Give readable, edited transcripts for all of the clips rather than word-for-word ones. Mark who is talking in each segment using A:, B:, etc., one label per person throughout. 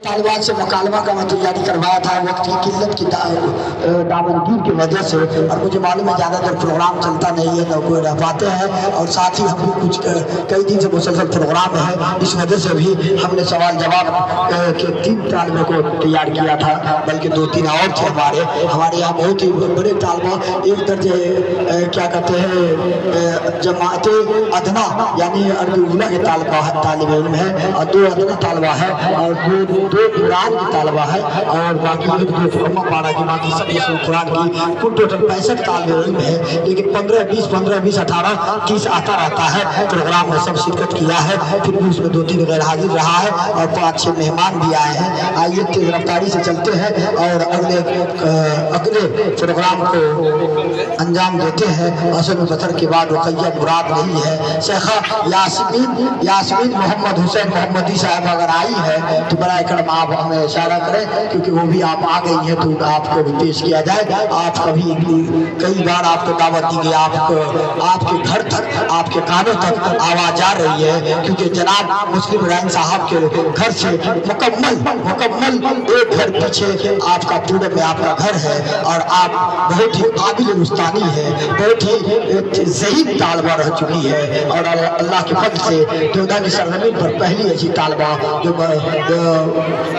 A: तालिबान से मुकालमा का मैं तैयारी करवाया था। वक्त की किल्लत की दामनगीर की वजह से, और मुझे मालूम है ज़्यादातर प्रोग्राम चलता नहीं है, न कोई रह पाते हैं, और साथ ही हम भी कुछ कई दिन से मुसलसल प्रोग्राम है, इस वजह से भी हमने सवाल जवाब के 3 तालबे को तैयार किया था, बल्कि 2-3 और थे हमारे यहाँ बहुत ही बड़े तालबा। एक दर्जे क्या कहते हैं जमात अदना यानी अरबी उला के तालिब इल्म है, और 2 अदना तालबा है, और दो कुरान की तालबा है, और बाकी 1-2 अम्मा पाड़ा की, बाकी सब ये कुरान की। कुल टोटल 65 तालिब इल्म है, लेकिन 15-20 18 30 आता रहता है। प्रोग्राम में सब शिरकत किया है, फिर भी उसमें 2-3 गैर हाजिर रहा है, और 5-6 मेहमान भी आए हैं। आइए तेज रफ्तारी से चलते हैं और अगले प्रोग्राम को अंजाम देते हैं। असल बसर के बाद रुकैया मुराद नहीं है, शेखा यास्मीन मोहम्मद हुसैन मोहम्मदी साहब अगर आई है तो बड़ा करम आप हमें इशारा करें, क्योंकि वो भी आप आ गई हैं तो आपको भी पेश किया जाए। आप कभी कई बार आपको दावत दी गई, आपके घर तक, आपके कानों तक आवाज जा रही है, क्योंकि जनाब मुस्लिम रैन साहब के घर से मुकम्मल एक घर पीछे आपका पूरे में आपका घर है, और आप बहुत ही काबिल मुस्तानी है, बहुत ही ज़हीन तालबा रह चुकी है, और अल्लाह के फضل से देवदा की सरजमीन पर पहली ऐसी तालबा जो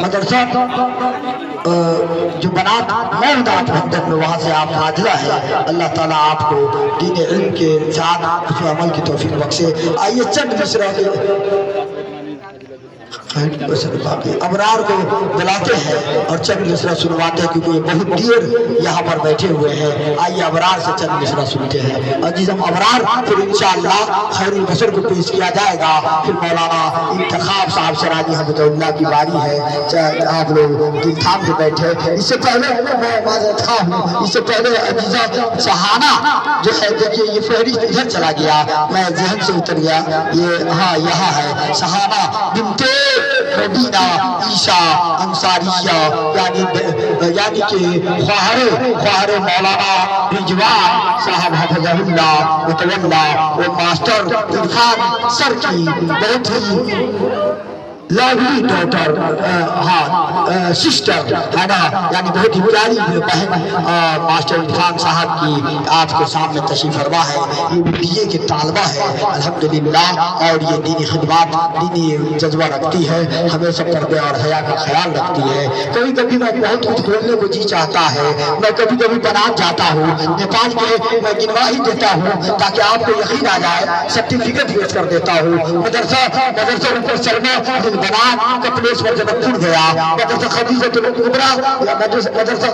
A: मदरसा जो बनात मौदात मंदिर में वहाँ से आप फाजिला है। अल्लाह ताला आपको दीन इल्म के साथ उसमें अमल की तौफीक बख्शे। आइए चंद मिसरा के अबरार को बुलाते हैं और चंद मिसरा सुनवाते हैं, क्योंकि ये बहुत देर यहाँ पर बैठे हुए हैं। आइए अबरार से चंद मिसरा सुनते हैं। अजीज हम अबरार, फिर इंशाअल्लाह खैरुल बशर को पेश किया जाएगा, फिर मौलाना इंतखाब साहब सराजी हबीबुल्लाह की बारी है। आप लोग दिल थाम के बैठे। इससे पहले मैं माजरत खा हूँ, इससे पहले अजीजा सहाना जो है, देखिए ये फहरिस्त इधर चला गया, मैं जहन से उतर गया, ये हाँ यहाँ है सहाना बिनते मदीना ईशा अंसारिया, यानी कि ख्वाहर मौलाना रिजवान साहब हफिज़हुल्लाह मुतवल्ला वो मास्टर इरफान सर की बहुत ही लवली डॉटर, सिस्टर है ना, यानी बहुत ही प्यारी बहन मास्टर इरफान साहब की आपके सामने तशरीफ फरमा है। ये BA के तालबा है अल्हम्दुलिल्लाह, और ये दीनी खिदमत दीनी जज्बा रखती है, हमेशा पर्दे और हया का ख्याल रखती है। कभी कभी मैं बहुत कुछ बोलने को जी चाहता है, मैं कभी कभी बनात जाता हूँ, नेपाल के मैं गिनवाही देता हूँ ताकि आपको यकीन आ जाए, सर्टिफिकेट पेश कर देता हूँ। मदरसा ऊपर चलना बनात कपलेश पर जब टूट गया, मदरसा खदीजतुल कुबरा या मदरसा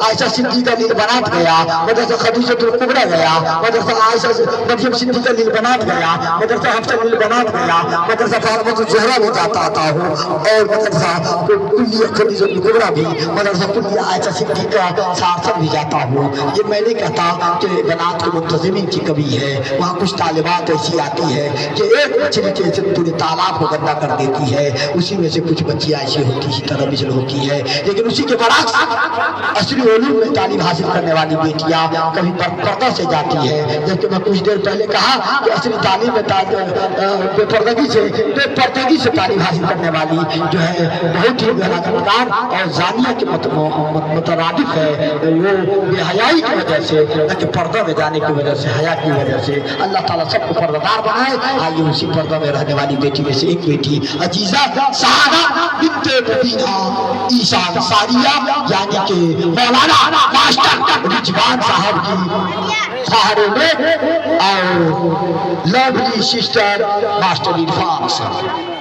A: आयशा सिद्दीका नील बनात गया, मदरसा खदीजतुल कुबरा गया, मदरसा आयशा मरियम सिद्दीका नील बनात गया, मदरसा हफ्सा नील बनात गया, मदरसा फातिमा ज़हरा में जाता आता हूँ, और मदरसा कुल्लिया खदीजतुल कुबरा भी, मदरसा कुल्लिया आयशा सिद्दीका सारसन भी जाता हूँ। ये मैंने कहता कि बनात के मुंतज़िमीन की कमी है, वहाँ कुछ तालिबात ऐसी आती है कि एक मछली के पूरे तालाब को गंदा कर देती है, उसी में से कुछ बच्चियां ऐसी होती है, तरह मिसल होती है। लेकिन उसी के बरक्स असली उलूम में तालीम हासिल करने वाली बेटियां कभी पर्दा से जाती है। जबकि मैं कुछ देर पहले कहा कि असली तालीम में बेपर्दगी से तालीम हासिल करने वाली जो है बहुत ही बेहतर और जानिया के मुतरादिफ है, वो बेहयाई की वजह से, न कि पर्दा में जाने की वजह से, हया की वजह से। अल्लाह ताला सबको पर्दादार बनाए। आइए उसी पर्दा में रहने वाली बेटी में से एक बेटी अजीजा सहाना बिनते मदीना ईशा अंसारिया, यानी कि मौलाना मास्टर रिजवान साहब की ख्वाहरों में, और लवली सिस्टर मास्टर इरफान साहब।